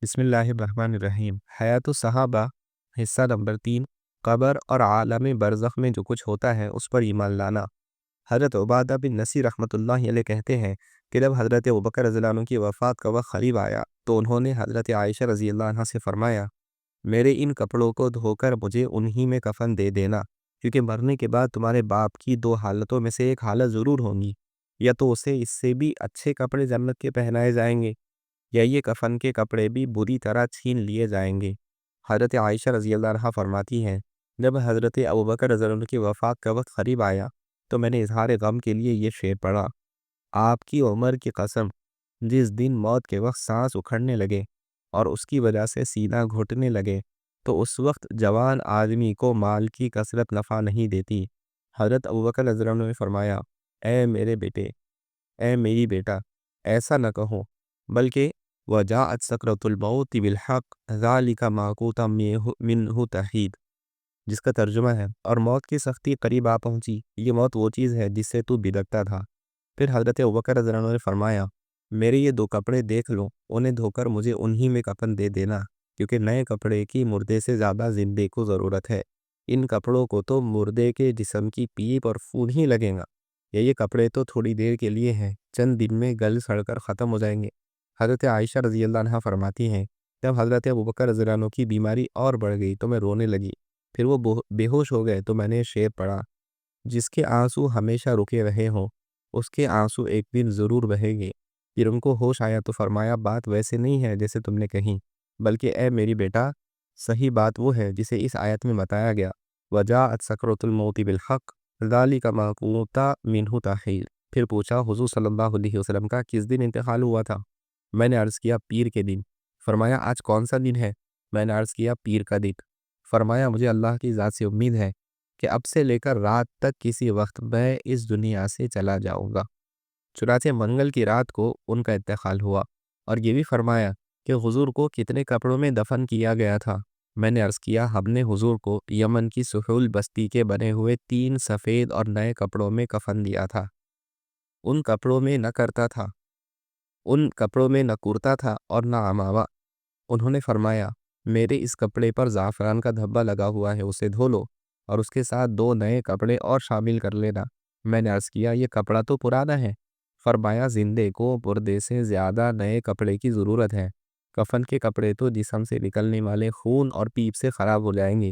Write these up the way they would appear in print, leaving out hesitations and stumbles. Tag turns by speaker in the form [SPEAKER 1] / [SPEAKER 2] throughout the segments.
[SPEAKER 1] بسم اللہ الرحمن الرحیم۔ حیات الصحابہ حصہ نمبر 3، قبر اور عالم برزخ میں جو کچھ ہوتا ہے اس پر ایمان لانا۔ حضرت عبادہ بن نصیر رحمۃ اللہ علیہ کہتے ہیں کہ جب حضرت ابوبکر رضی اللہ عنہ کی وفات کا وقت قریب آیا تو انہوں نے حضرت عائشہ رضی اللہ عنہ سے فرمایا، میرے ان کپڑوں کو دھو کر مجھے انہی میں کفن دے دینا، کیونکہ مرنے کے بعد تمہارے باپ کی دو حالتوں میں سے ایک حالت ضرور ہوگی، یا تو اسے اس سے بھی اچھے کپڑے جنت کے پہنائے جائیں گے، یا یہ کفن کے کپڑے بھی بری طرح چھین لیے جائیں گے۔ حضرت عائشہ رضی اللہ عنہا فرماتی ہیں، جب حضرت ابوبکر رضی اللہ عنہ کی وفات کا وقت قریب آیا تو میں نے اظہار غم کے لیے یہ شعر پڑھا، آپ کی عمر کی قسم، جس دن موت کے وقت سانس اکھڑنے لگے اور اس کی وجہ سے سینہ گھٹنے لگے تو اس وقت جوان آدمی کو مال کی کثرت نفع نہیں دیتی۔ حضرت ابوبکر رضی اللہ عنہ نے فرمایا، اے میرے بیٹے، اے میری بیٹا، ایسا نہ کہو، بلکہ وجاءت سکرۃ الموت بالحق ذالک ما کنت منہ تحید، جس کا ترجمہ ہے، اور موت کی سختی قریب آ پہنچی، یہ موت وہ چیز ہے جس سے تو بدکتا تھا۔ پھر حضرت ابوبکر رضی اللہ عنہ نے فرمایا، میرے یہ دو کپڑے دیکھ لو، انہیں دھو کر مجھے انہی میں کفن دے دینا، کیونکہ نئے کپڑے کی مردے سے زیادہ زندے کو ضرورت ہے۔ ان کپڑوں کو تو مردے کے جسم کی پیپ اور خون ہی لگے گا، یہ کپڑے تو تھوڑی دیر کے لیے ہیں، چند دن میں گل سڑ کر ختم ہو جائیں گے۔ حضرت عائشہ رضی اللہ عنہا فرماتی ہیں، جب حضرت ابوبکر رضی اللہ عنہ کی بیماری اور بڑھ گئی تو میں رونے لگی، پھر وہ بے ہوش ہو گئے تو میں نے شعر پڑھا، جس کے آنسو ہمیشہ رکے رہے ہوں اس کے آنسو ایک دن ضرور بہیں گے۔ پھر ان کو ہوش آیا تو فرمایا، بات ویسے نہیں ہے جیسے تم نے کہی، بلکہ اے میری بیٹا، صحیح بات وہ ہے جسے اس آیت میں بتایا گیا، وجاءت سکرۃ الموت بالحق ذالک ما کنت منہ تحید۔ پھر پوچھا، حضور صلی اللہ علیہ وسلم کا کس دن انتقال ہوا تھا؟ میں نے عرض کیا، پیر کے دن۔ فرمایا، آج کون سا دن ہے؟ میں نے عرض کیا، پیر کا دن۔ فرمایا، مجھے اللہ کی ذات سے امید ہے کہ اب سے لے کر رات تک کسی وقت میں اس دنیا سے چلا جاؤں گا۔ چنانچہ منگل کی رات کو ان کا انتقال ہوا، اور یہ بھی فرمایا کہ حضور کو کتنے کپڑوں میں دفن کیا گیا تھا؟ میں نے عرض کیا، ہم نے حضور کو یمن کی سہول بستی کے بنے ہوئے 3 سفید اور نئے کپڑوں میں کفن دیا تھا۔ ان کپڑوں میں نہ کرتا تھا اور نہ عمامہ۔ انہوں نے فرمایا، میرے اس کپڑے پر زعفران کا دھبا لگا ہوا ہے، اسے دھو لو، اور اس کے ساتھ 2 نئے کپڑے اور شامل کر لینا۔ میں نے عرض کیا، یہ کپڑا تو پرانا ہے۔ فرمایا، زندے کو مردے سے زیادہ نئے کپڑے کی ضرورت ہے، کفن کے کپڑے تو جسم سے نکلنے والے خون اور پیپ سے خراب ہو جائیں گے۔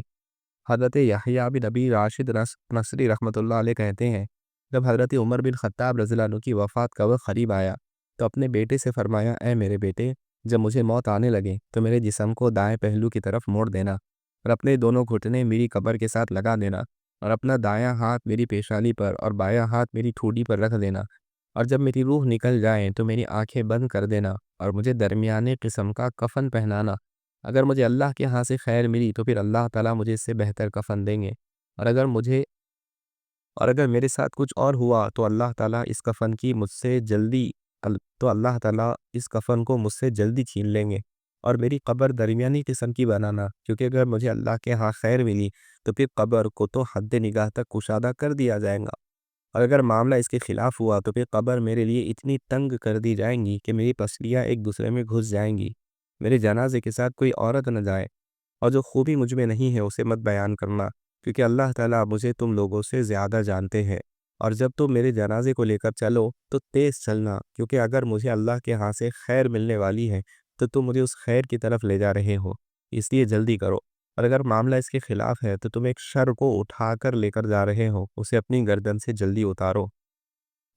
[SPEAKER 1] حضرت یحییٰ بن ابی راشد نصری رحمۃ اللہ علیہ کہتے ہیں، جب حضرت عمر بن خطاب رضی اللہ عنہ کی وفات کا وقت قریب آیا تو اپنے بیٹے سے فرمایا، اے میرے بیٹے، جب مجھے موت آنے لگے تو میرے جسم کو دائیں پہلو کی طرف موڑ دینا، اور اپنے دونوں گھٹنے میری قبر کے ساتھ لگا دینا، اور اپنا دایاں ہاتھ میری پیشانی پر اور بایاں ہاتھ میری ٹھوڈی پر رکھ دینا، اور جب میری روح نکل جائے تو میری آنکھیں بند کر دینا اور مجھے درمیانے قسم کا کفن پہنانا۔ اگر مجھے اللہ کے ہاں سے خیر ملی تو پھر اللہ تعالیٰ مجھے اس سے بہتر کفن دیں گے، اور اگر میرے ساتھ کچھ اور ہوا تو اللہ تعالیٰ اس کفن کو مجھ سے جلدی چھین لیں گے، اور میری قبر درمیانی قسم کی بنانا، کیونکہ اگر مجھے اللہ کے ہاں خیر ملی تو پھر قبر کو تو حد نگاہ تک کشادہ کر دیا جائے گا، اور اگر معاملہ اس کے خلاف ہوا تو پھر قبر میرے لیے اتنی تنگ کر دی جائیں گی کہ میری پسلیاں ایک دوسرے میں گھس جائیں گی، میرے جنازے کے ساتھ کوئی عورت نہ جائے، اور جو خوبی مجھ میں نہیں ہے اسے مت بیان کرنا، کیونکہ اللہ تعالیٰ مجھے تم لوگوں سے زیادہ جانتے ہیں، اور جب تم میرے جنازے کو لے کر چلو تو تیز چلنا، کیونکہ اگر مجھے اللہ کے ہاں سے خیر ملنے والی ہے تو تم مجھے اس خیر کی طرف لے جا رہے ہو، اس لیے جلدی کرو، اور اگر معاملہ اس کے خلاف ہے تو تم ایک شر کو اٹھا کر لے کر جا رہے ہو، اسے اپنی گردن سے جلدی اتارو۔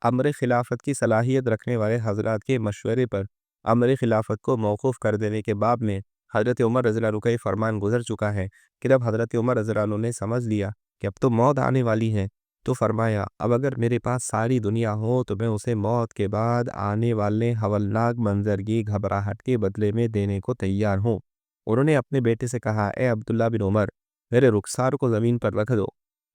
[SPEAKER 1] امر خلافت کی صلاحیت رکھنے والے حضرات کے مشورے پر امر خلافت کو موقوف کر دینے کے باب میں حضرت عمر رضی اللہ عنہ کا یہ فرمان گزر چکا ہے کہ جب حضرت عمر رضی اللہ عنہ نے سمجھ لیا کہ اب تو موت آنے والی ہے تو فرمایا، اب اگر میرے پاس ساری دنیا ہو تو میں اسے موت کے بعد آنے والے ہولناک منظر کی گھبراہٹ کے بدلے میں دینے کو تیار ہوں۔ انہوں نے اپنے بیٹے سے کہا، اے عبداللہ بن عمر، میرے رخسار کو زمین پر رکھ دو۔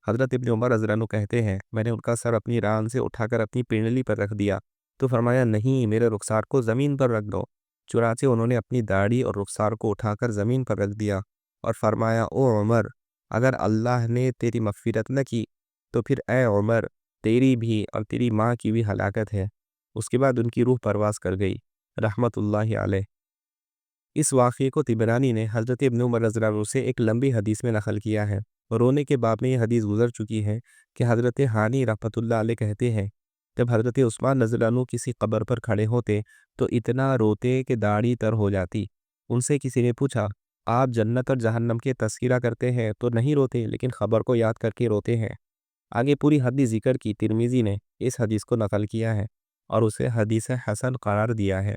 [SPEAKER 1] حضرت ابن عمر رضی اللہ عنہ کہتے ہیں، میں نے ان کا سر اپنی ران سے اٹھا کر اپنی پنڈلی پر رکھ دیا تو فرمایا، نہیں، میرے رخسار کو زمین پر رکھ دو۔ چنانچہ انہوں نے اپنی داڑھی اور رخسار کو اٹھا کر زمین پر رکھ دیا اور فرمایا، او عمر، اگر اللہ نے تیری مغفرت نہ کی تو پھر اے عمر، تیری بھی اور تیری ماں کی بھی ہلاکت ہے۔ اس کے بعد ان کی روح پرواز کر گئی، رحمت اللہ علیہ۔ اس واقعے کو طبرانی نے حضرت ابن عمر رضی اللہ عنہ سے ایک لمبی حدیث میں نقل کیا ہے۔ رونے کے باب میں یہ حدیث گزر چکی ہے کہ حضرت ہانی رحمۃ اللہ علیہ کہتے ہیں، جب حضرت عثمان رضی اللہ عنہ کسی قبر پر کھڑے ہوتے تو اتنا روتے کہ داڑھی تر ہو جاتی۔ ان سے کسی نے پوچھا، آپ جنت اور جہنم کے تذکرہ کرتے ہیں تو نہیں روتے، لیکن خبر کو یاد کر کے روتے ہیں؟ آگے پوری حدیث ذکر کی ترمذی نے اس حدیث کو نقل کیا ہے اور اسے حدیث حسن قرار دیا ہے۔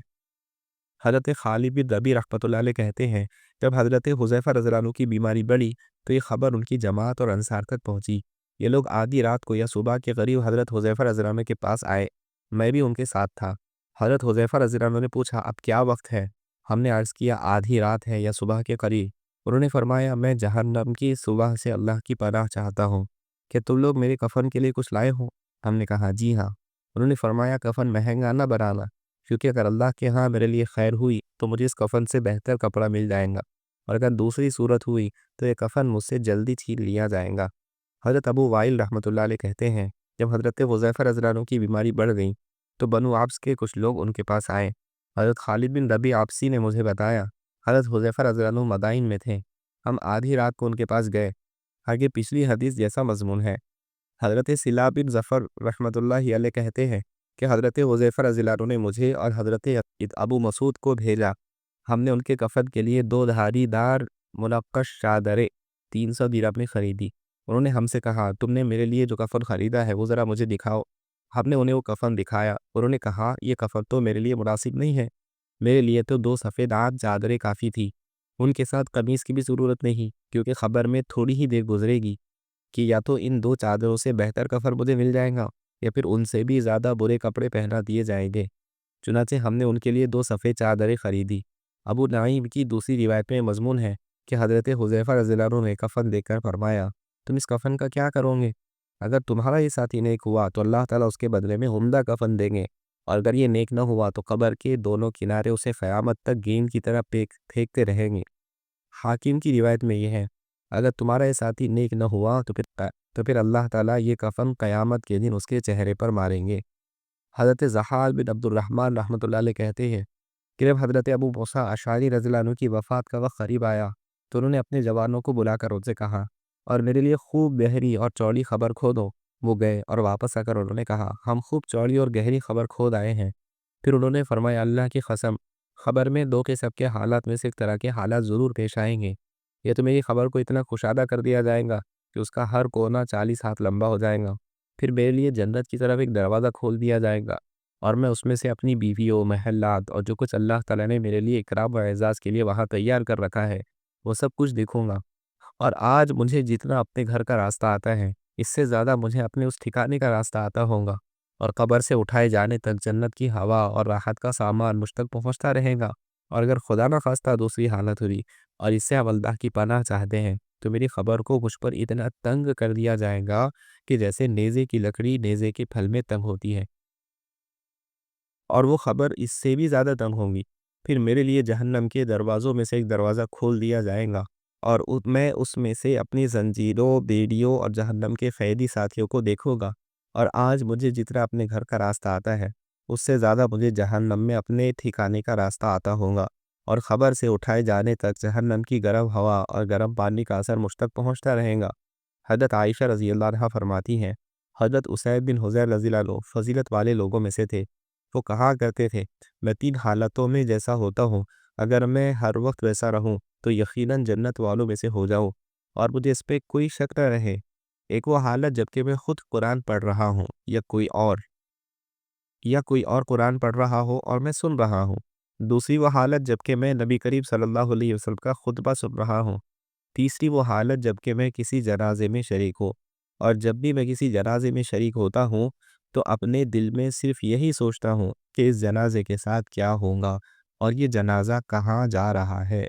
[SPEAKER 1] حضرت خالد بن ربیع رحمۃ اللہ علیہ کہتے ہیں، جب حضرت حذیفہ رضی اللہ عنہ کی بیماری بڑھی تو یہ خبر ان کی جماعت اور انصار تک پہنچی۔ یہ لوگ آدھی رات کو یا صبح کے قریب حضرت حذیفہ رضی اللہ عنہ کے پاس آئے، میں بھی ان کے ساتھ تھا۔ حضرت حذیفہ رضی اللہ عنہ نے پوچھا، اب کیا وقت ہے؟ ہم نے عرض کیا، آدھی رات ہے یا صبح کے قریب۔ انہوں نے فرمایا، میں جہنم کی صبح سے اللہ کی پناہ چاہتا ہوں، کہ تم لوگ میرے کفن کے لیے کچھ لائے ہو؟ ہم نے کہا، جی ہاں۔ انہوں نے فرمایا، کفن مہنگا نہ بنانا، کیونکہ اگر اللہ کے ہاں میرے لیے خیر ہوئی تو مجھے اس کفن سے بہتر کپڑا مل جائے گا، اور اگر دوسری صورت ہوئی تو یہ کفن مجھ سے جلدی چھین لیا جائے گا۔ حضرت ابو وائل رحمۃ اللہ علیہ کہتے ہیں، جب حضرت حذیفہ رضی اللہ عنہ کی بیماری بڑھ گئی تو بنو عبس کے کچھ لوگ ان کے پاس آئے۔ حضرت خالد بن ربیع عبسی نے مجھے بتایا، حضرت حذیفہ رضی اللہ عنہ مدائن میں تھے، ہم آدھی رات کو ان کے پاس گئے۔ آگے پچھلی حدیث جیسا مضمون ہے۔ حضرت سلا بن ظفر رحمۃ اللہ علیہ کہتے ہیں کہ حضرت حذیفہ رضی اللہ عنہ نے مجھے اور حضرت ابو مسعود کو بھیجا۔ ہم نے ان کے کفن کے لیے 2 دھاری دار منقش چادریں 300 درہم میں خریدی۔ انہوں نے ہم سے کہا، تم نے میرے لیے جو کفن خریدا ہے وہ ذرا مجھے دکھاؤ۔ ہم نے انہیں وہ کفن دکھایا۔ انہوں نے کہا، یہ کفن تو میرے لیے مناسب نہیں ہے، میرے لیے تو 2 سفید عام چادریں کافی تھی۔ ان کے ساتھ قمیص کی بھی ضرورت نہیں، کیونکہ خبر میں تھوڑی ہی دیر گزرے گی کہ یا تو ان 2 چادروں سے بہتر کفن مجھے مل جائے گا یا پھر ان سے بھی زیادہ برے کپڑے پہنا دیے جائیں گے۔ چنانچہ ہم نے ان کے لیے 2 سفید چادریں خریدی۔ ابو نعیم کی دوسری روایت میں مضمون ہے کہ حضرت حذیفہ رضی اللہ عنہ نے کفن دیکھ کر فرمایا، تم اس کفن کا کیا کرو گے؟ اگر تمہارا یہ ساتھی نیک ہوا تو اللہ تعالیٰ اس کے بدلے میں عمدہ کفن دیں گے، اور اگر یہ نیک نہ ہوا تو قبر کے دونوں کنارے اسے قیامت تک گیند کی طرح پھینکتے رہیں گے۔ حاکم کی روایت میں یہ ہے، اگر تمہارا یہ ساتھی نیک نہ ہوا تو پھر اللہ تعالیٰ یہ کفن قیامت کے دن اس کے چہرے پر ماریں گے۔ حضرت زحال بن عبد الرحمن رحمۃ اللہ علیہ کہتے ہیں کہ جب حضرت ابو موسیٰ اشعری رضی اللہ عنہ کی وفات کا وقت قریب آیا تو انہوں نے اپنے جوانوں کو بلا کر ان سے کہا، اور میرے لیے خوب گہری اور چوڑی خبر کھودو۔ وہ گئے اور واپس آ کر انہوں نے کہا، ہم خوب چوڑی اور گہری خبر کھود آئے ہیں۔ پھر انہوں نے فرمایا، اللہ کی قسم، خبر میں 2 کے سب کے حالات میں سے ایک طرح کے حالات ضرور پیش آئیں گے۔ یہ تو میری خبر کو اتنا کشادہ کر دیا جائے گا کہ اس کا ہر کونا 40 ہاتھ لمبا ہو جائے گا۔ پھر میرے لیے جنت کی طرف ایک دروازہ کھول دیا جائے گا، اور میں اس میں سے اپنی بیویوں، محلات اور جو کچھ اللہ تعالیٰ نے میرے لیے اکرام و اعزاز کے لیے وہاں تیار کر رکھا ہے وہ سب کچھ دیکھوں گا۔ اور آج مجھے جتنا اپنے گھر کا راستہ آتا ہے، اس سے زیادہ مجھے اپنے اس ٹھکانے کا راستہ آتا ہوگا، اور قبر سے اٹھائے جانے تک جنت کی ہوا اور راحت کا سامان مجھ تک پہنچتا رہے گا۔ اور اگر خدا نہ خواستہ دوسری حالت ہوئی اور اس سے ہم اللہ کی پناہ چاہتے ہیں تو میری خبر کو مجھ پر اتنا تنگ کر دیا جائے گا کہ جیسے نیزے کی لکڑی نیزے کے پھل میں تنگ ہوتی ہے، اور وہ خبر اس سے بھی زیادہ تنگ ہوگی۔ پھر میرے لیے جہنم کے دروازوں میں سے ایک دروازہ کھول دیا جائے گا، اور میں اس میں سے اپنی زنجیروں، بیڑیوں اور جہنم کے قیدی ساتھیوں کو دیکھوں گا۔ اور آج مجھے جتنا اپنے گھر کا راستہ آتا ہے اس سے زیادہ مجھے جہنم میں اپنے ٹھکانے کا راستہ آتا ہوگا، اور خبر سے اٹھائے جانے تک جہنم کی گرم ہوا اور گرم پانی کا اثر مجھ تک پہنچتا رہے گا۔ حضرت عائشہ رضی اللہ عنہا فرماتی ہیں، حضرت اسید بن حضیر رضی اللہ عنہ فضیلت والے لوگوں میں سے تھے۔ وہ کہا کرتے تھے، میں 3 حالتوں میں جیسا ہوتا ہوں، اگر میں ہر وقت ویسا رہوں تو یقیناً جنت والوں میں سے ہو جاؤں، اور مجھے اس پہ کوئی شک نہ رہے۔ ایک وہ حالت جبکہ میں خود قرآن پڑھ رہا ہوں یا کوئی اور قرآن پڑھ رہا ہو اور میں سن رہا ہوں۔ دوسری وہ حالت جبکہ میں نبی کریم صلی اللہ علیہ وسلم کا خطبہ سن رہا ہوں۔ تیسری وہ حالت جبکہ میں کسی جنازے میں شریک ہوں، اور جب بھی میں کسی جنازے میں شریک ہوتا ہوں تو اپنے دل میں صرف یہی سوچتا ہوں کہ اس جنازے کے ساتھ کیا ہوگا اور یہ جنازہ کہاں جا رہا ہے۔